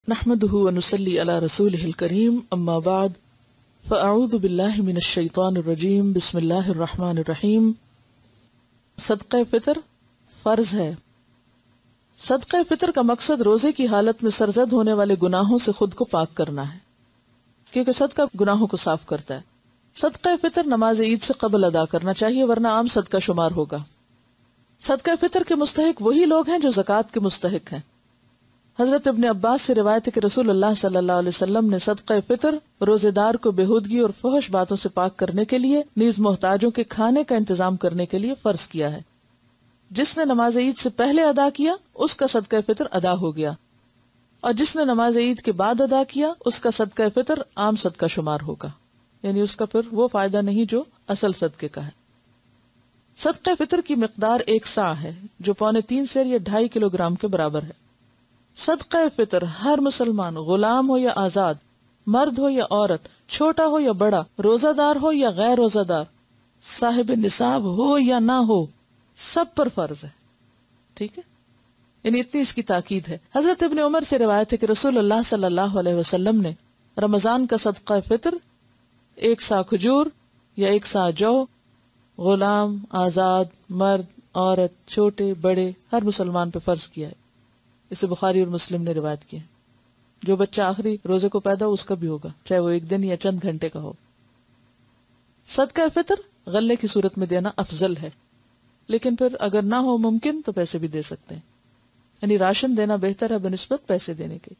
نحمده ونصلي على رسوله الكريم اما بعد فاعوذ باللہ من الشیطان الرجیم بسم اللہ الرحمن الرحیم۔ صدقہ فطر فرض ہے۔ صدقہ فطر کا مقصد روزے کی حالت میں سرزد ہونے والے گناہوں سے خود کو پاک کرنا ہے، کیونکہ صدقہ گناہوں کو صاف کرتا ہے۔ صدقہ فطر نماز عید سے قبل ادا کرنا چاہیے ورنہ عام صدقہ شمار ہوگا۔ صدقہ فطر کے مستحق وہی لوگ ہیں جو زکوٰۃ کے مستحق ہیں۔ حضرت ابن عباس سے روایت ہے کہ رسول اللہ صلی اللہ علیہ وسلم نے صدقہ فطر روزے دار کو بےہودگی اور فحش باتوں سے پاک کرنے کے لیے نیز محتاجوں کے کھانے کا انتظام کرنے کے لیے فرض کیا ہے۔ جس نے نماز عید سے پہلے ادا کیا اس کا صدقہ فطر ادا ہو گیا، اور جس نے نماز عید کے بعد ادا کیا اس کا صدقہ فطر عام صدقہ شمار ہوگا، یعنی اس کا پھر وہ فائدہ نہیں جو اصل صدقے کا ہے۔ صدقہ فطر کی مقدار 1 صاع ہے جو 3.25 سیر یا 2.5 کلو گرام کے برابر ہے۔ صدقہ فطر ہر مسلمان، غلام ہو یا آزاد، مرد ہو یا عورت، چھوٹا ہو یا بڑا، روزہ دار ہو یا غیر روزہ دار، صاحب نصاب ہو یا نہ ہو، سب پر فرض ہے۔ ٹھیک ہے، یعنی اتنی اس کی تاکید ہے۔ حضرت ابن عمر سے روایت ہے کہ رسول اللہ صلی اللہ علیہ وسلم نے رمضان کا صدقہ فطر 1 صاع کھجور یا 1 صاع جو، غلام، آزاد، مرد، عورت، چھوٹے بڑے ہر مسلمان پہ فرض کیا ہے۔ اسے بخاری اور مسلم نے روایت کیا ہے۔ جو بچہ آخری روزے کو پیدا ہو اس کا بھی ہوگا، چاہے وہ 1 دن یا چند گھنٹے کا ہو۔ صدقہ فطر غلے کی صورت میں دینا افضل ہے، لیکن پھر اگر نہ ہو ممکن تو پیسے بھی دے سکتے ہیں، یعنی راشن دینا بہتر ہے بنسبت پیسے دینے کے۔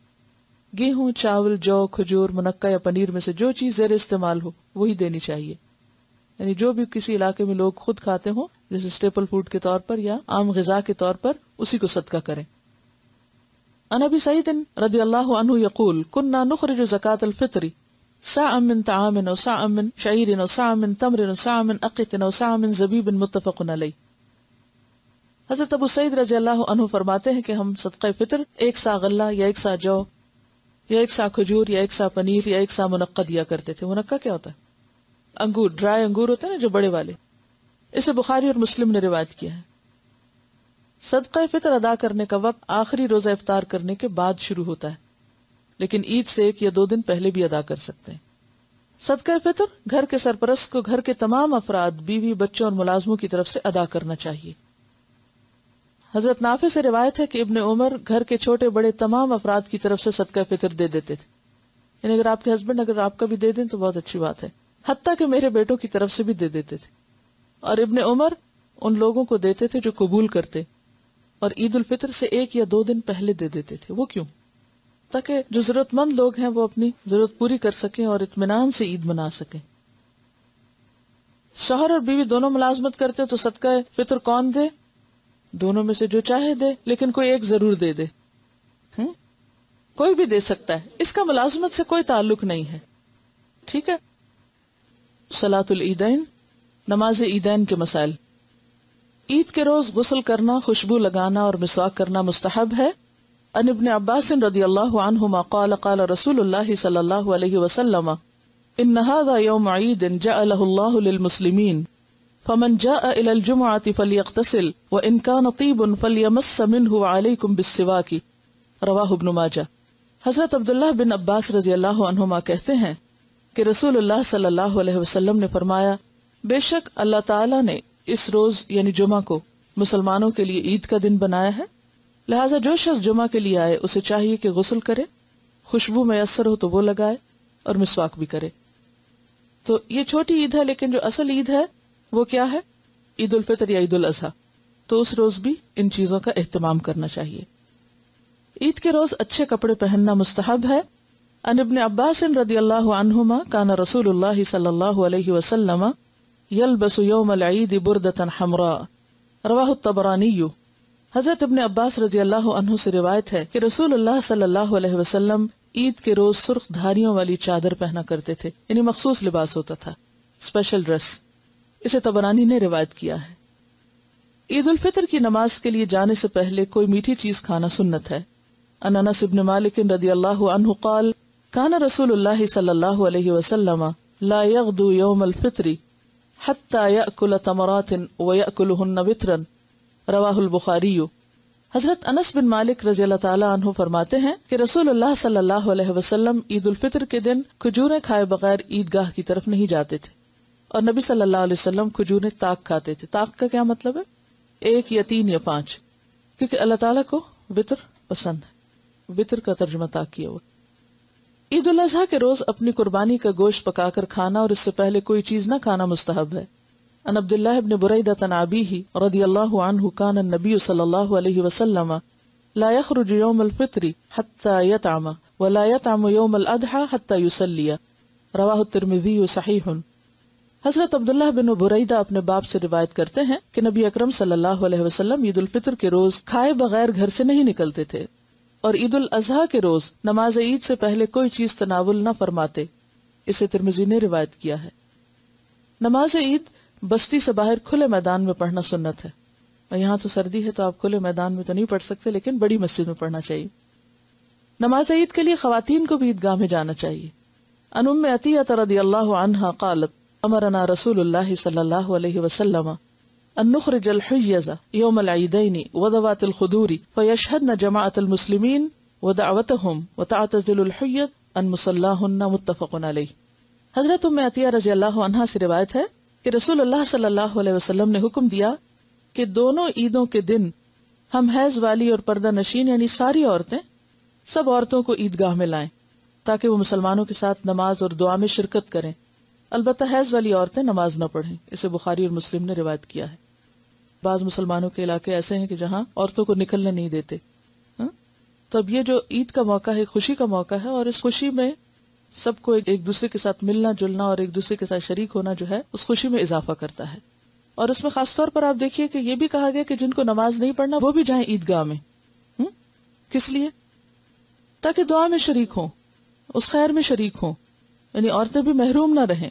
گیہوں، چاول، جو، کھجور، منقع یا پنیر میں سے جو چیز زیر استعمال ہو وہی دینی چاہیے، یعنی جو بھی کسی علاقے میں لوگ خود کھاتے ہوں جیسے اسٹیپل فوڈ کے طور پر یا عام غذا کے طور پر، اسی کو صدقہ کریں۔ عن ابی سعید رضی اللہ عنہ یقول كنا نخرج زکاة الفطر صاعا من طعام او صاعا من شعیر او صاعا من تمر او صاعا من اقط او صاعا من زبیب متفق علیہ۔ حضرت ابو سعید رضی اللہ عنہ فرماتے ہیں کہ ہم صدقہ فطر 1 صاع غلہ یا 1 صاع جو یا 1 صاع کھجور یا 1 صاع پنیر یا 1 صاع منقع دیا کرتے تھے۔ منقع کیا ہوتا ہے؟ انگور، ڈرائی انگور ہوتے ہیں نا جو بڑے والے۔ اسے بخاری اور مسلم نے روایت کیا ہے۔ صدقہ فطر ادا کرنے کا وقت آخری روزہ افطار کرنے کے بعد شروع ہوتا ہے، لیکن عید سے 1 یا 2 دن پہلے بھی ادا کر سکتے ہیں۔ صدقہ فطر گھر کے سرپرست کو گھر کے تمام افراد، بیوی، بچوں اور ملازموں کی طرف سے ادا کرنا چاہیے۔ حضرت نافع سے روایت ہے کہ ابن عمر گھر کے چھوٹے بڑے تمام افراد کی طرف سے صدقہ فطر دے دیتے تھے، یعنی اگر آپ کے ہسبینڈ اگر آپ کا بھی دے دیں تو بہت اچھی بات ہے، حتیٰ کہ میرے بیٹوں کی طرف سے بھی دے دیتے تھے۔ اور ابن عمر ان لوگوں کو دیتے تھے جو قبول کرتے، اور عید الفطر سے 1 یا 2 دن پہلے دے دیتے تھے۔ وہ کیوں؟ تاکہ جو ضرورت مند لوگ ہیں وہ اپنی ضرورت پوری کر سکیں اور اطمینان سے عید منا سکیں۔ شوہر اور بیوی دونوں ملازمت کرتے تو صدقہ فطر کون دے؟ دونوں میں سے جو چاہے دے، لیکن کوئی ایک ضرور دے دے۔ کوئی بھی دے سکتا ہے، اس کا ملازمت سے کوئی تعلق نہیں ہے۔ ٹھیک ہے۔ صلاۃ العیدین، نماز عیدین کے مسائل۔ عید کے روز غسل کرنا، خوشبو لگانا اور مسواک کرنا مستحب ہے۔ عن ابن عباس رضی اللہ عنہما قال قال رسول اللہ صلی اللہ علیہ وسلم ان هذا يوم عید جعلہ اللہ للمسلمین فمن جاء الى الجمعة فلیغتسل وان كان طیب فلیمس منہ علیکم بالسواک، رواہ ابن ماجہ۔ حضرت عبداللہ بن عباس رضی اللہ عنہما کہتے ہیں کہ رسول اللہ صلی اللہ علیہ وسلم نے فرمایا، بے شک اللہ تعالی نے اس روز یعنی جمعہ کو مسلمانوں کے لیے عید کا دن بنایا ہے، لہٰذا جو شخص جمعہ کے لیے آئے اسے چاہیے کہ غسل کرے، خوشبو میسر ہو تو وہ لگائے اور مسواک بھی کرے۔ تو یہ چھوٹی عید ہے، لیکن جو اصل عید ہے وہ کیا ہے؟ عید الفطر یا عید الاضحیٰ۔ تو اس روز بھی ان چیزوں کا اہتمام کرنا چاہیے۔ عید کے روز اچھے کپڑے پہننا مستحب ہے۔ عن ابن عباس رضی اللہ عنہما کان رسول اللہ صلی اللہ علیہ وسلم یلبس یوم العید بردۃ حمراء، رواہ الطبرانی۔ حضرت ابن عباس رضی اللہ عنہ سے روایت ہے کہ رسول اللہ صلی اللہ علیہ وسلم عید کے روز سرخ دھاریوں والی چادر پہنا کرتے تھے، یعنی مخصوص لباس ہوتا تھا، اسپیشل ڈریس۔ اسے طبرانی نے روایت کیا ہے۔ عید الفطر کی نماز کے لیے جانے سے پہلے کوئی میٹھی چیز کھانا سنت ہے۔ عن انس بن مالک رضی اللہ عنہ قال کان رسول اللہ صلی اللہ علیہ وسلم لا یغدو یوم الفطر حتی یأکل تمرات ویأکلہن وطرا، رواہ البخاری۔ حضرت انس بن مالک رضی اللہ تعالیٰ عنہ فرماتے ہیں کہ رسول اللہ صلی اللہ علیہ وسلم عید الفطر کے دن کھجوریں کھائے بغیر عیدگاہ کی طرف نہیں جاتے تھے، اور نبی صلی اللہ علیہ وسلم کھجوریں تاک کھاتے تھے۔ تاک کا کیا مطلب ہے؟ 1 یا 3 یا 5، کیونکہ اللہ تعالیٰ کو وطر پسند ہے، وطر کا ترجمہ تاک کیا ہوا۔ عید الاضحیٰ کے روز اپنی قربانی کا گوشت پکا کر کھانا اور اس سے پہلے کوئی چیز نہ کھانا مستحب ہے۔ عن عبداللہ بن بریدہ عن ابیہ رضی اللہ عنہ کان النبی صلی اللہ علیہ وسلم لا يخرج يوم الفطر حتى يطعم ولا يطعم يوم الاضحى حتى يصلي، رواہ الترمذی صحیح۔ حضرت عبداللہ بن بریدہ اپنے باپ سے روایت کرتے ہیں کہ نبی اکرم صلی اللہ علیہ وسلم عید الفطر کے روز کھائے بغیر گھر سے نہیں نکلتے تھے، اور عید الاضحیٰ کے روز نماز عید سے پہلے کوئی چیز تناول نہ فرماتے۔ اسے ترمذی نے روایت کیا ہے۔ نماز عید بستی سے باہر کھلے میدان میں پڑھنا سنت ہے، اور یہاں تو سردی ہے تو آپ کھلے میدان میں تو نہیں پڑھ سکتے، لیکن بڑی مسجد میں پڑھنا چاہیے۔ نماز عید کے لیے خواتین کو بھی عیدگاہ میں جانا چاہیے۔ عن ام عطیہ رضی اللہ عنہا قالت امرنا رسول اللہ صلی اللہ علیہ وسلم ان نخرج الحیض یوم العیدین وذوات الخدور فیشہدن جماعت المسلمین ودعوتہم وتعتزل الحیض ان مصلاہن، متفق علیہ۔ حضرت ام عطیہ رضی اللہ عنہا سے روایت ہے کہ رسول اللہ صلی اللہ علیہ وسلم نے حکم دیا کہ دونوں عیدوں کے دن ہم حیض والی اور پردہ نشین یعنی ساری عورتیں سب عورتوں کو عیدگاہ میں لائیں تاکہ وہ مسلمانوں کے ساتھ نماز اور دعا میں شرکت کریں۔ البتہ حیض والی عورتیں نماز نہ پڑھیں، اسے بخاری اور مسلم نے روایت کیا ہے۔ بعض مسلمانوں کے علاقے ایسے ہیں کہ جہاں عورتوں کو نکلنے نہیں دیتے، تو اب یہ جو عید کا موقع ہے، خوشی کا موقع ہے، اور اس خوشی میں سب کو ایک دوسرے کے ساتھ ملنا جلنا اور ایک دوسرے کے ساتھ شریک ہونا جو ہے اس خوشی میں اضافہ کرتا ہے۔ اور اس میں خاص طور پر آپ دیکھیے کہ یہ بھی کہا گیا کہ جن کو نماز نہیں پڑھنا وہ بھی جائیں عیدگاہ میں۔ کس لیے؟ تاکہ دعا میں شریک ہوں، اس خیر میں شریک ہوں، یعنی عورتیں بھی محروم نہ رہیں۔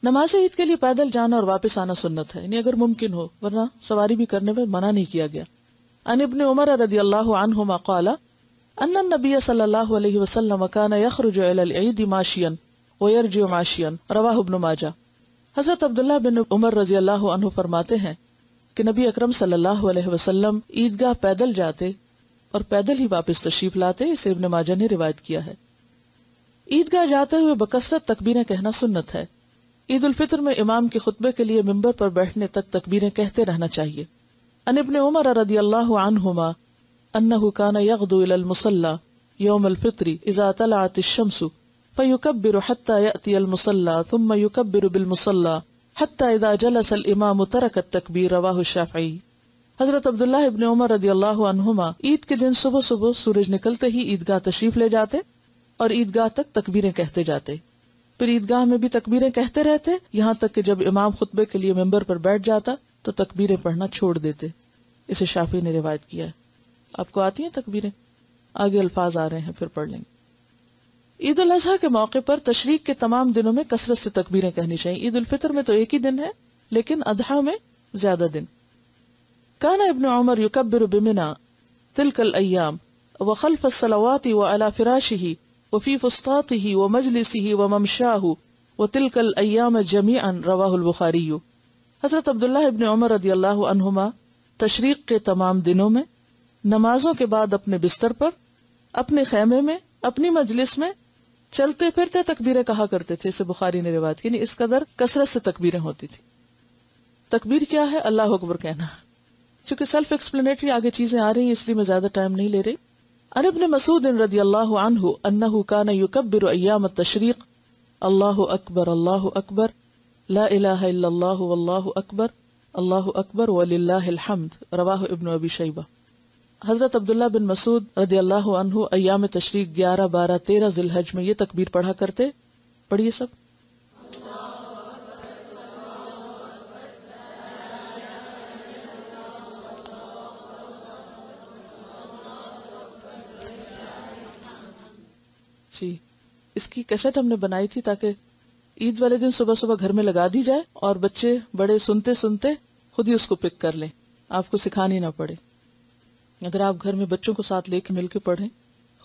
نماز عید کے لیے پیدل جانا اور واپس آنا سنت ہے، یعنی اگر ممکن ہو، ورنہ سواری بھی کرنے میں منع نہیں کیا گیا۔ عن ابن عمر رضی اللہ عنہما قال ان النبی صلی اللہ علیہ وسلم کان یخرج الی العید ماشیا ویرجع ماشیا، رواہ ابن ماجہ۔ حضرت عبداللہ بن عمر رضی اللہ عنہ فرماتے ہیں کہ نبی اکرم صلی اللہ علیہ وسلم عیدگاہ پیدل جاتے اور پیدل ہی واپس تشریف لاتے، اسے ابن ماجہ نے روایت کیا ہے۔ عیدگاہ جاتے ہوئے بکثرت تکبیریں کہنا سنت ہے۔ عید الفطر میں امام کے خطبے کے لیے ممبر پر بیٹھنے تک تکبیریں کہتے رہنا چاہیے۔ عن ابن عمر رضی اللہ عنہما انہ کان یغدو الی المصلی یوم الفطر اذا طلعت الشمس فیکبر حتی یأتی المصلی ثم یکبر بالمصلی حتی اذا جلس الامام ترک التکبیر، رواہ الشافعی۔ حضرت عبداللہ ابن عمر رضی اللہ عنہما عید کے دن صبح صبح سورج نکلتے ہی عیدگاہ تشریف لے جاتے اور عیدگاہ تک تکبیریں کہتے جاتے، پھر عیدگاہ میں بھی تکبیریں کہتے رہتے یہاں تک کہ جب امام خطبے کے لیے ممبر پر بیٹھ جاتا تو تکبیریں پڑھنا چھوڑ دیتے، اسے شافعی نے روایت کیا ہے۔ آپ کو آتی ہیں تکبیریں؟ آگے الفاظ آ رہے ہیں، پھر پڑھ لیں گے۔ عید الاضحیٰ کے موقع پر تشریق کے تمام دنوں میں کثرت سے تکبیریں کہنی چاہیے۔ عید الفطر میں تو ایک ہی دن ہے، لیکن اضحیٰ میں زیادہ دن۔ کان ابن عمر یکبر بمنى تلك الایام وخلف الصلوات وعلى فراشه وفي فسطاطه ومجلسه وممشاه وتلك الايام جميعا، رواہ البخاری۔ حضرت عبداللہ ابن عمر رضی اللہ عنہما تشریق کے تمام دنوں میں نمازوں کے بعد اپنے بستر پر، اپنے خیمے میں، اپنی مجلس میں چلتے پھرتے تکبیریں کہا کرتے تھے، اسے بخاری نے روایت کی، یعنی اس قدر کثرت سے تکبیریں ہوتی تھی۔ تکبیر کیا ہے؟ اللہ اکبر کہنا۔ چونکہ سیلف ایکسپلینیٹری آگے چیزیں آ رہی ہیں اس لیے میں زیادہ ٹائم نہیں لے رہی۔ عن ابن مسعود رضی اللہ عنہ انہ کان یکبر ایام التشریق اللہ اکبر لا الہ الا اللہ واللہ اکبر وللہ الحمد، رواہ ابن ابی شیبہ۔ حضرت عبداللہ بن مسعود رضی اللہ عنہ ایام تشریق 11، 12، 13 ذی الحج میں یہ تکبیر پڑھا کرتے، پڑھیے سب۔ جی، اس کی کیسٹ ہم نے بنائی تھی تاکہ عید والے دن صبح صبح گھر میں لگا دی جائے اور بچے بڑے سنتے سنتے خود ہی اس کو پک کر لیں، آپ کو سکھانی نہ پڑے۔ اگر آپ گھر میں بچوں کو ساتھ لے کے مل کے پڑھیں،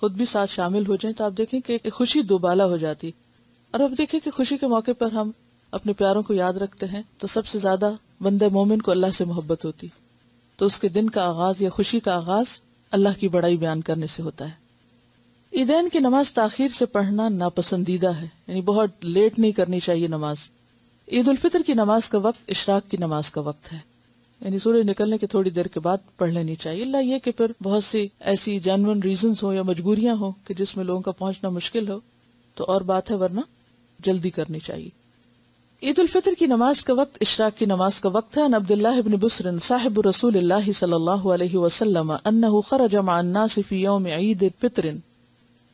خود بھی ساتھ شامل ہو جائیں، تو آپ دیکھیں کہ خوشی دوبالا ہو جاتی۔ اور اب دیکھیں کہ خوشی کے موقع پر ہم اپنے پیاروں کو یاد رکھتے ہیں تو سب سے زیادہ بندہ مومن کو اللہ سے محبت ہوتی، تو اس کے دن کا آغاز یا خوشی کا آغاز اللہ کی بڑائی بیان کرنے سے ہوتا ہے۔ عیدین کی نماز تاخیر سے پڑھنا ناپسندیدہ ہے، یعنی بہت لیٹ نہیں کرنی چاہیے نماز۔ عید الفطر کی نماز کا وقت اشراق کی نماز کا وقت ہے، یعنی سورج نکلنے کے تھوڑی دیر کے بعد پڑھ لینی چاہیے، اللہ یہ کہ پھر بہت سی ایسی جینون ریزنز ہو یا مجبوریاں ہوں کہ جس میں لوگوں کا پہنچنا مشکل ہو تو اور بات ہے، ورنہ جلدی کرنی چاہیے۔ عید الفطر کی نماز کا وقت اشراق کی نماز کا وقت ہے۔ ان عبداللہ بن بسر صاحب رسول اللہ صلی اللہ علیہ وسلم انہ خرج مع الناس فی یوم عید فطر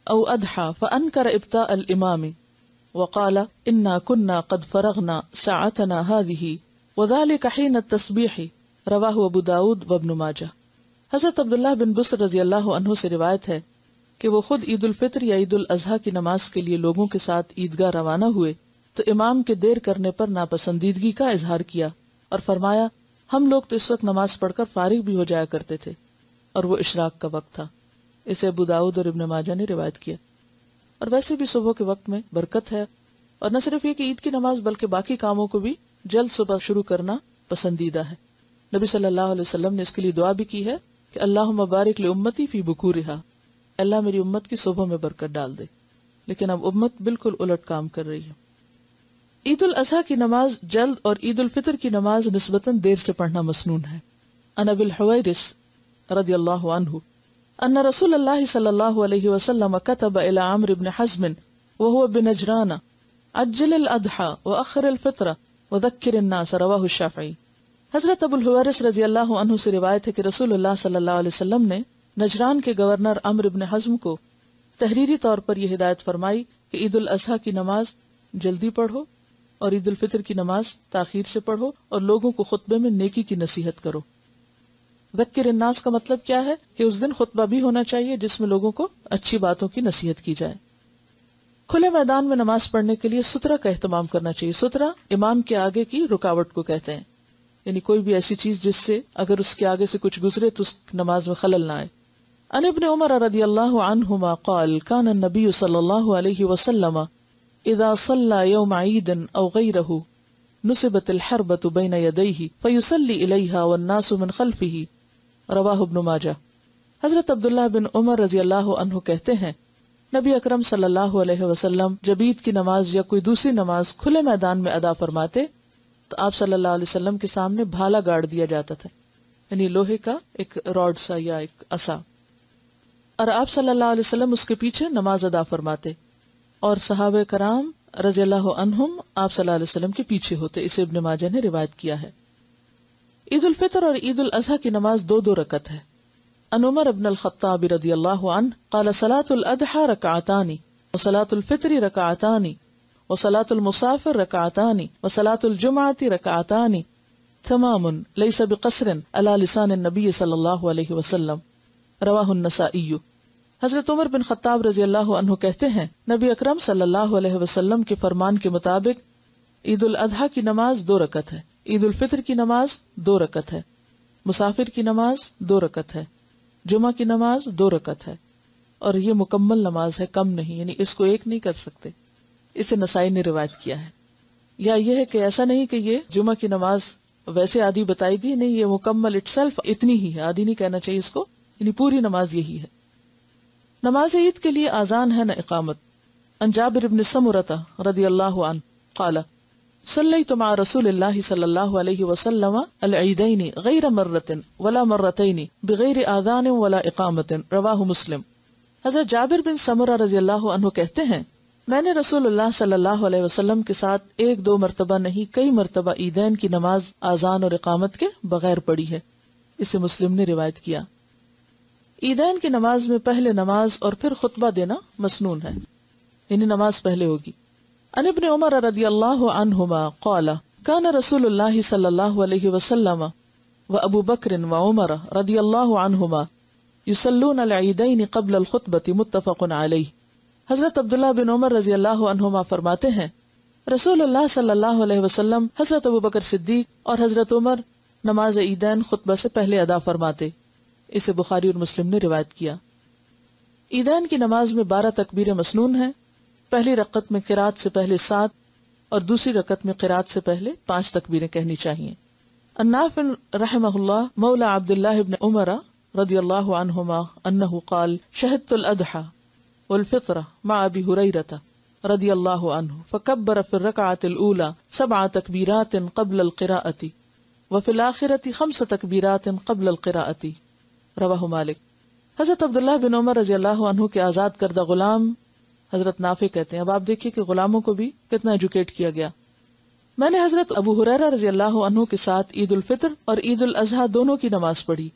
او اضحى فانکر ابطاء الامام وقال انا كنا قد فرغنا ساعتنا هذه وذلك حين التسبیح، رواہ ابو داود وابن ماجہ۔ حضرت عبداللہ بن بسر رضی اللہ عنہ سے روایت ہے کہ وہ خود عید الفطر یا عید الاضحیٰ کی نماز کے لیے لوگوں کے ساتھ عیدگاہ روانہ ہوئے تو امام کے دیر کرنے پر ناپسندیدگی کا اظہار کیا اور فرمایا ہم لوگ تو اس وقت نماز پڑھ کر فارغ بھی ہو جایا کرتے تھے، اور وہ اشراق کا وقت تھا۔ اسے ابو داؤد اور ابن ماجہ نے روایت کیا۔ اور ویسے بھی صبح کے وقت میں برکت ہے، اور نہ صرف یہ کہ عید کی نماز بلکہ باقی کاموں کو بھی جلد صبح شروع کرنا پسندیدہ ہے۔ نبی صلی اللہ علیہ وسلم نے اس کے لیے دعا بھی کی ہے کہ اللہم بارک لامتی فی بکورہا، اللہ میری امت کی صبح میں برکت ڈال دے، لیکن اب امت بالکل الٹ کام کر رہی ہے۔ عید الاضحیٰ کی نماز جلد اور عید الفطر کی نماز نسبتاً دیر سے پڑھنا مسنون ہے۔ عن ابی الحویرث رضی اللہ عنہ ان رسول اللہ صلی اللہ علیہ وسلم كتب الى عمرو بن حزم وهو بنجران عجل الاضحى واخر الفطر وذکر الناس، رواہ الشافعی۔ حضرت ابو الحویرث رضی اللہ عنہ سے روایت ہے کہ رسول اللہ صلی اللہ علیہ وسلم نے نجران کے گورنر عمرو بن حزم کو تحریری طور پر یہ ہدایت فرمائی کہ عید الاضحیٰ کی نماز جلدی پڑھو اور عید الفطر کی نماز تاخیر سے پڑھو، اور لوگوں کو خطبے میں نیکی کی نصیحت کرو۔ ذکر الناس کا مطلب کیا ہے کہ اس دن خطبہ بھی ہونا چاہیے جس میں لوگوں کو اچھی باتوں کی نصیحت کی جائے۔ کھلے میدان میں نماز پڑھنے کے لیے سترہ کا اہتمام کرنا چاہیے۔ سترہ امام کے آگے کی رکاوٹ کو کہتے ہیں، یعنی کوئی بھی ایسی چیز جس سے اگر اس کے آگے سے کچھ گزرے تو اس نماز میں خلل نہ آئے۔ عن ابن عمر رضی اللہ عنہما قال كان النبي صلی اللہ علیہ وسلم اذا صلى يوم عید او غیرہ نصبت الحربة بین یدیہ فیصلی الیہا والناس من خلفہ، رواہ ابن ماجہ۔ حضرت عبداللہ بن عمر رضی اللہ عنہ کہتے ہیں نبی اکرم صلی اللہ علیہ وسلم جب عید کی نماز یا کوئی دوسری نماز کھلے میدان میں ادا فرماتے تو آپ صلی اللہ علیہ وسلم کے سامنے بھالا گاڑ دیا جاتا تھا، یعنی لوہے کا ایک راڈ سا یا ایک عصا، اور آپ صلی اللہ علیہ وسلم اس کے پیچھے نماز ادا فرماتے، اور صحابہ کرام رضی اللہ عنہم آپ صلی اللہ علیہ وسلم کے پیچھے ہوتے۔ اسے ابن ماجہ نے روایت کیا ہے۔ عید الفطر اور عید الاضحیٰ کی نماز دو دو رکعت ہے۔ ان عمر بن الخطاب رضی اللہ عنہ قال صلاة الاضحى رکعتان وصلاة الفطر رکعتان وصلاة المسافر رکعتان وصلاة الجمعة رکعتان تمام ليس بقصر على لسان النبي صلی اللہ علیہ وسلم، رواہ النسائی۔ حضرت عمر بن خطاب رضی اللہ عنہ کہتے ہیں نبی اکرم صلی اللہ علیہ وسلم کے فرمان کے مطابق عید الاضحیٰ کی نماز 2 رکعت ہے، عید الفطر کی نماز 2 رکعت ہے، مسافر کی نماز 2 رکعت ہے، جمعہ کی نماز 2 رکعت ہے، اور یہ مکمل نماز ہے، کم نہیں، یعنی اس کو ایک نہیں کر سکتے۔ اسے نسائی نے روایت کیا ہے۔ یا یہ ہے کہ ایسا نہیں کہ یہ جمعہ کی نماز ویسے آدھی بتائی گئی، نہیں، یہ مکمل اٹ سیلف اتنی ہی ہے، آدھی نہیں کہنا چاہیے اس کو، یعنی پوری نماز یہی ہے۔ نماز عید کے لیے آذان ہے نہ اقامت۔ عن جابر بن سمرۃ رضی اللہ عنہ قال صلیت مع رسول اللہ صلی اللہ علیہ وسلم العیدین غیر مرۃ ولا مرتین بغیر آذان ولا اقامت، رواہ مسلم۔ حضرت جابر بن سمرہ رضی اللہ عنہ کہتے ہیں میں نے رسول اللہ صلی اللہ علیہ وسلم کے ساتھ 1-2 مرتبہ نہیں کئی مرتبہ عیدین کی نماز آذان اور اقامت کے بغیر پڑھی ہے۔ اسے مسلم نے روایت کیا۔ عیدین کی نماز میں پہلے نماز اور پھر خطبہ دینا مسنون ہے، یعنی نماز پہلے ہوگی۔ عن ابن عمر رضی اللہ عنہما قال کان رسول اللہ صلی اللہ علیہ وسلم و ابو بکر و عمر رضی اللہ عنہما یصلون العیدین قبل الخطبۃ، متفق علیہ۔ حضرت عبداللہ بن عمر رضی اللہ عنہما فرماتے ہیں رسول اللہ صلی اللہ علیہ وسلم، حضرت ابو بکر صدیق اور حضرت عمر نماز عیدین خطبہ سے پہلے ادا فرماتے۔ اسے بخاری اور مسلم نے روایت کیا۔ عیدین کی نماز میں 12 تکبیریں مسنون ہیں۔ پہلی رکعت میں قرات سے پہلے 7 اور دوسری رکعت میں قرات سے پہلے 5 تکبیریں کہنی چاہیے۔ النافع رحمہ اللہ مولا عبد اللہ بن عمر رضی اللہ عنہما انہ قال شہدت الاضحى والفطر مع ابی ہریرہ رضی اللہ عنہ فکبر فی الرکعۃ الاولى 7 تکبیرات قبل القراءۃ وفی الآخرۃ 5 تکبیرات قبل القراءۃ رواہ مالک۔ حضرت عبداللہ بن عمر رضی اللہ عنہ کے آزاد کردہ غلام حضرت نافع کہتے ہیں، اب آپ دیکھیے کہ غلاموں کو بھی کتنا ایجوکیٹ کیا گیا، میں نے حضرت ابو ہریرہ رضی اللہ عنہ کے ساتھ عید الفطر اور عید الاضحیٰ دونوں کی نماز پڑھی۔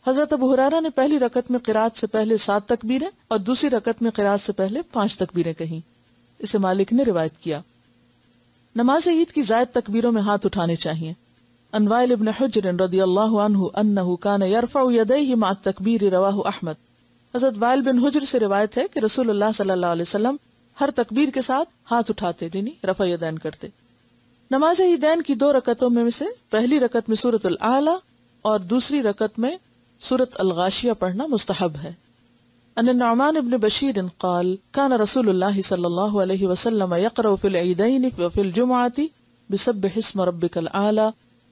حضرت ابو ہریرہ نے پہلی رکعت میں قرات سے پہلے 7 تکبیریں اور دوسری رکعت میں قرات سے پہلے 5 تکبیریں کہیں، اسے مالک نے روایت کیا۔ نماز عید کی زائد تکبیروں میں ہاتھ اٹھانے چاہیے۔ عن وائل ابن حجر رضی اللہ عنہ انہ کان یرفع یدیہ مع التکبیر رواہ احمد۔ حضرت وائل بن حجر سے روایت ہے کہ رسول اللہ صلی اللہ علیہ وسلم ہر تکبیر کے ساتھ ہاتھ اٹھاتے، یعنی رفع یدین کرتے۔ نماز عیدین کی 2 رکعتوں میں سے پہلی رکعت میں سورۃ الاعلی اور دوسری رکعت میں سورۃ الغاشیہ پڑھنا مستحب ہے۔ ان النعمان بن بشیر قال كان رسول اللہ صلی اللہ علیہ وسلم يقرأ في العیدین وفي الجمعة بسبح اسم ربک الاعلی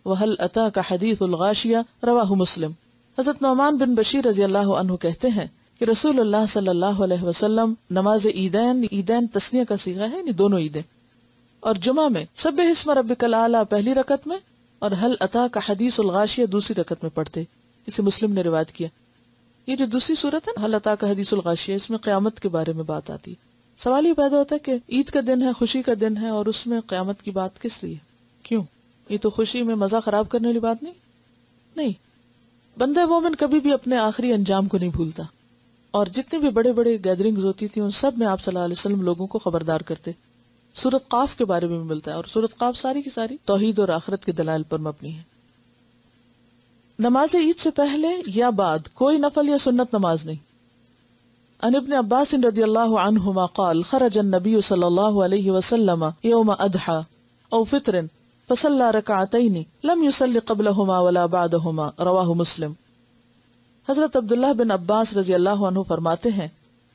وهل اتاك حدیث الغاشیہ رواہ مسلم۔ حضرت نعمان بن بشیر رضی اللہ عنہ کہتے ہیں کہ رسول اللہ صلی اللہ علیہ وسلم نماز عیدین تثنیہ کا صیغہ ہے، یعنی دونوں عیدیں، اور جمعہ میں سبح اسم ربک الاعلی پہلی رکعت میں اور هل اتاك حدیث الغاشیہ دوسری رکعت میں پڑھتے، اسے مسلم نے روایت کیا۔ یہ جو دوسری صورت ہے هل اتاك حدیث الغاشیہ، اس میں قیامت کے بارے میں بات آتی ہے۔ سوال یہ پیدا ہوتا ہے کہ عید کا دن ہے، خوشی کا دن ہے، اور اس میں قیامت کی بات کس لیے، کیوں؟ یہ تو خوشی میں مزہ خراب کرنے والی بات نہیں۔ بندہ مومن کبھی بھی اپنے آخری انجام کو نہیں بھولتا، اور جتنے بھی بڑے بڑے گیدرنگز ہوتی تھی ان سب میں آپ صلی اللہ علیہ وسلم لوگوں کو خبردار کرتے۔ سورۃ قاف کے بارے میں ملتا ہے، اور سورۃ قاف ساری کی ساری توحید اور آخرت کے دلائل پر مبنی ہے۔ نماز عید سے پہلے یا بعد کوئی نفل یا سنت نماز نہیں۔ عن ابن عباس رضی اللہ عنہما قال خرج النبی صلی اللہ علیہ وسلم یوم اضحیٰ او فطر فصلى رکعتین لم یصلی قبلہما ولا بعدہما رواہ مسلم۔ حضرت عبداللہ بن عباس رضی اللہ عنہ فرماتے ہیں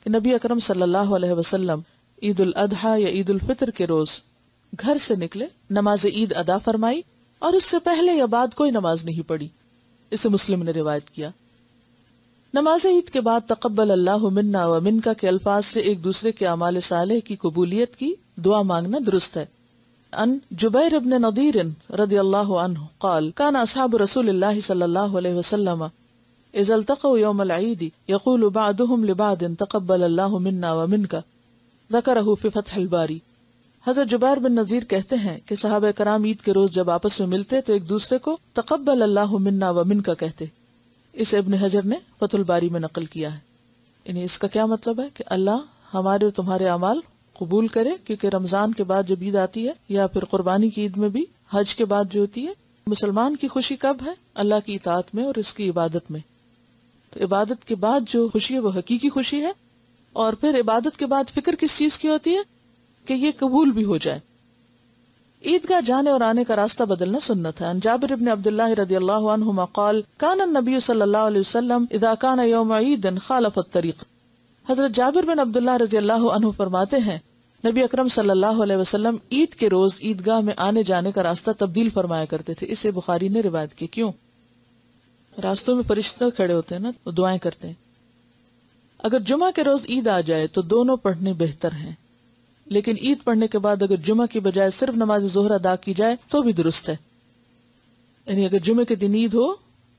کہ نبی اکرم صلی اللہ علیہ وسلم عید الاضحیٰ یا عید الفطر کے روز گھر سے نکلے، نماز عید ادا فرمائی اور اس سے پہلے یا بعد کوئی نماز نہیں پڑھی، اسے مسلم نے روایت کیا۔ نماز عید کے بعد تقبل اللہ منا و منکا کے الفاظ سے ایک دوسرے کے اعمال صالح کی قبولیت کی دعا مانگنا درست ہے۔ ان جبیر ابن نضیر رضی اللہ عنہ قال کان اصحاب رسول اللہ صلی اللہ علیہ وسلم اذا التقوا یوم العید یقول بعضهم لبعض تقبل اللہ منا و منکا ذکرہ فی فتح الباری۔ حضرت جبیر بن نذیر کہتے ہیں کہ صحابہ کرام عید کے روز جب آپس میں ملتے تو ایک دوسرے کو تقبل اللہ منا و منکا کہتے، اس ابن حجر نے فتح الباری میں نقل کیا ہے۔ یعنی اس کا کیا مطلب ہے کہ اللہ ہمارے اور تمہارے اعمال قبول کرے، کیونکہ رمضان کے بعد جب عید آتی ہے یا پھر قربانی کی عید میں بھی، حج کے بعد جو ہوتی ہے، مسلمان کی خوشی کب ہے؟ اللہ کی اطاعت میں اور اس کی عبادت میں۔ تو عبادت کے بعد جو خوشی ہے وہ حقیقی خوشی ہے، اور پھر عبادت کے بعد فکر کس چیز کی ہوتی ہے کہ یہ قبول بھی ہو جائے۔ عیدگاہ جانے اور آنے کا راستہ بدلنا سنت ہے۔ ان جابر بن عبداللہ رضی اللہ عنہما قال کان النبی صلی اللہ علیہ وسلم اذا کان یوم عید خالف الطریق۔ حضرت جابر بن عبداللہ رضی اللہ عنہ فرماتے ہیں نبی اکرم صلی اللہ علیہ وسلم عید کے روز عیدگاہ میں آنے جانے کا راستہ تبدیل فرمایا کرتے تھے، اسے بخاری نے روایت کی۔ کیوں؟ راستوں میں فرشتے کھڑے ہوتے ہیں نا، وہ دعائیں کرتے ہیں۔ اگر جمعہ کے روز عید آ جائے تو دونوں پڑھنے بہتر ہیں، لیکن عید پڑھنے کے بعد اگر جمعہ کی بجائے صرف نماز ظہر ادا کی جائے تو بھی درست ہے۔ یعنی اگر جمعہ کے دن عید ہو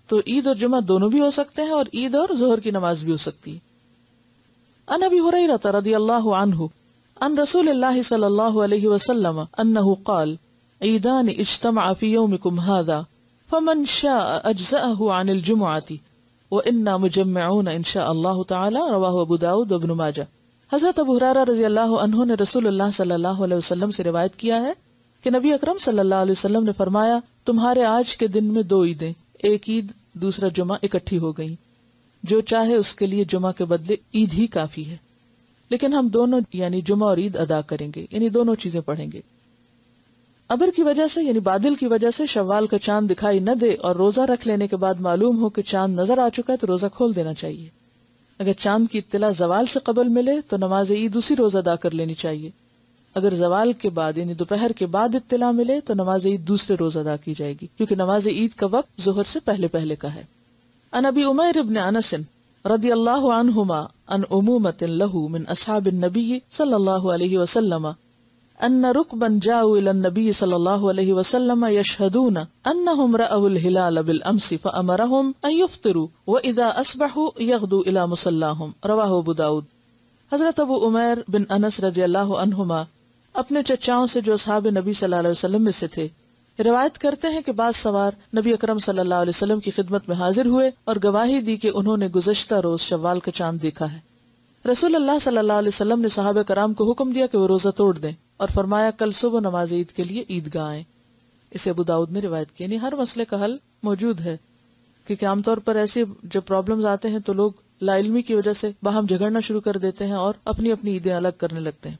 تو عید اور جمعہ دونوں بھی ہو سکتے ہیں، اور عید اور ظہر کی نماز بھی ہو سکتی ہے۔ عن ابی ہریرہ رضی اللہ عنہ عن رسول اللہ صلی اللہ علیہ وسلم انہ قال عیدان اجتمع فی یومکم ھذا فمن شاء اجزأہ عن الجمعۃ وإنا مجمعون ان شاء اللہ تعالی رواہ ابو داؤد وابن ماجہ۔ حضرت ابو ہریرہ رضی اللہ عنہ نے رسول اللہ صلی اللہ علیہ وسلم سے روایت کیا ہے کہ نبی اکرم صلی اللہ علیہ وسلم نے فرمایا تمہارے آج کے دن میں 2 عیدیں، ایک عید دوسرا جمعہ اکٹھی ہو گئیں، جو چاہے اس کے لیے جمعہ کے بدلے عید ہی کافی ہے، لیکن ہم دونوں یعنی جمعہ اور عید ادا کریں گے، یعنی دونوں چیزیں پڑھیں گے۔ ابر کی وجہ سے یعنی بادل کی وجہ سے شوال کا چاند دکھائی نہ دے اور روزہ رکھ لینے کے بعد معلوم ہو کہ چاند نظر آ چکا ہے تو روزہ کھول دینا چاہیے۔ اگر چاند کی اطلاع زوال سے قبل ملے تو نماز عید اسی روز ادا کر لینی چاہیے۔ اگر زوال کے بعد یعنی دوپہر کے بعد اطلاع ملے تو نماز عید دوسرے روز ادا کی جائے گی، کیونکہ نماز عید کا وقت ظہر سے پہلے پہلے کا ہے۔ عن ابی عمیر بن انس رضی اللہ عنہما عن عمومۃ لہ من اصحاب النبی صلی اللہ علیہ وسلم ان رکبا جاؤوا الى النبی صلی اللہ علیہ وسلم یشہدون انہم رأوا الہلال بالامس فامرہم ان یفطروا واذا اصبحوا یغدوا الى مصلاہم، رواہ ابو داؤد۔ حضرت ابو عمیر بن انس رضی اللہ عنہما اپنے چچاؤں سے جو اصحاب نبی صلی اللہ علیہ وسلم میں سے تھے روایت کرتے ہیں کہ بعض سوار نبی اکرم صلی اللہ علیہ وسلم کی خدمت میں حاضر ہوئے اور گواہی دی کہ انہوں نے گزشتہ روز شوال کا چاند دیکھا ہے۔ رسول اللہ صلی اللہ علیہ وسلم نے صحابہ کرام کو حکم دیا کہ وہ روزہ توڑ دیں اور فرمایا کل صبح نماز عید کے لیے عیدگاہ آئیں۔ اسے ابو داؤد نے روایت کی۔ یعنی ہر مسئلے کا حل موجود ہے، کیونکہ عام طور پر ایسے جب پرابلمز آتے ہیں تو لوگ لا علمی کی وجہ سے باہم جھگڑنا شروع کر دیتے ہیں اور اپنی اپنی عیدیں الگ کرنے لگتے ہیں۔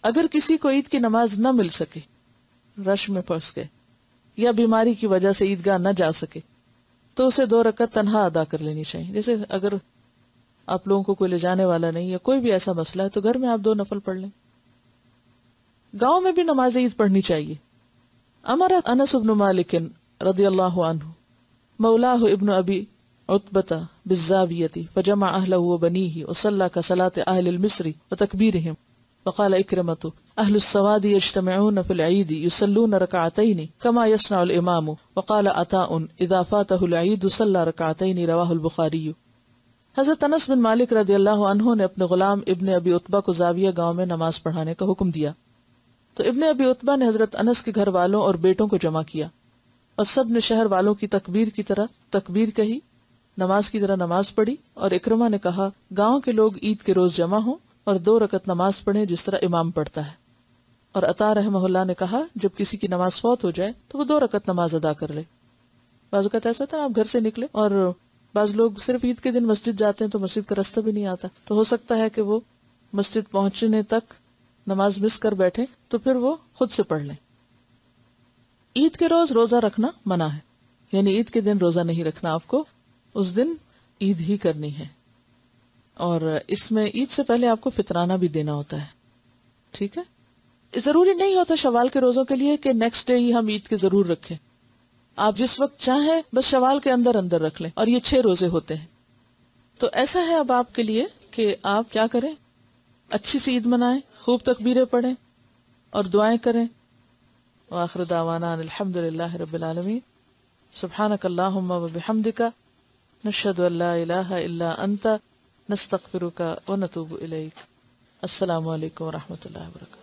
اگر کسی کو عید کی نماز نہ مل سکے، رش میں پھنس گئے یا بیماری کی وجہ سے عیدگاہ نہ جا سکے، تو اسے 2 رکعت تنہا ادا کر لینی چاہیے۔ جیسے اگر آپ لوگوں کو کوئی لے جانے والا نہیں یا کوئی بھی ایسا مسئلہ ہے تو گھر میں آپ 2 نفل پڑھ لیں۔ گاؤں میں بھی نماز عید پڑھنی چاہیے۔ امر انس بن مالک رضی اللہ عنہ مولاہ ابن ابی عتبۃ بالزاویۃ فجمع اہلہ وبنیہ وصلی كصلاۃ اہل المصر وتکبیرہم وقال اکرمۃ اہل السواد یجتمعون فی العید یصلون رکعتین کما یصنع الامام وقال عطاء اذا فاتہ العید صلی رکعتین، رواہ البخاری۔ حضرت انس بن مالک رضی اللہ عنہ نے اپنے غلام ابن ابی عتبہ کو زاویہ گاؤں میں نماز پڑھانے کا حکم دیا، تو ابن ابی عتبہ نے حضرت انس کے گھر والوں اور بیٹوں کو جمع کیا اور سب نے شہر والوں کی تکبیر کی طرح تکبیر کہی، نماز کی طرح نماز پڑھی، اور اکرمہ نے کہا گاؤں کے لوگ عید کے روز جمع ہوں اور 2 رکعت نماز پڑھیں جس طرح امام پڑھتا ہے، اور عطا رحمہ اللہ نے کہا جب کسی کی نماز فوت ہو جائے تو وہ 2 رکعت نماز ادا کر لے۔ بعض اوقات ایسا ہوتا ہے آپ گھر سے نکلے اور بعض لوگ صرف عید کے دن مسجد جاتے ہیں تو مسجد کا راستہ بھی نہیں آتا، تو ہو سکتا ہے کہ وہ مسجد پہنچنے تک نماز مس کر بیٹھے، تو پھر وہ خود سے پڑھ لیں۔ عید کے روز روزہ رکھنا منع ہے، یعنی عید کے دن روزہ نہیں رکھنا، آپ کو اس دن عید ہی کرنی ہے، اور اس میں عید سے پہلے آپ کو فطرانہ بھی دینا ہوتا ہے، ٹھیک ہے۔ ضروری نہیں ہوتا شوال کے روزوں کے لیے کہ نیکسٹ ڈے ہی ہم عید کے ضرور رکھیں، آپ جس وقت چاہیں بس شوال کے اندر اندر رکھ لیں، اور یہ 6 روزے ہوتے ہیں۔ تو ایسا ہے اب آپ کے لیے کہ آپ کیا کریں، اچھی سی عید منائیں، خوب تکبیریں پڑھیں اور دعائیں کریں۔ وآخر دعوانا الحمدللہ رب العالمین، سبحانک اللہم وبحمدک، نشہد ان لا الہ الا انت، نستغفرک ونتوب الیک۔ السلام علیکم ورحمۃ اللہ وبرکاتہ۔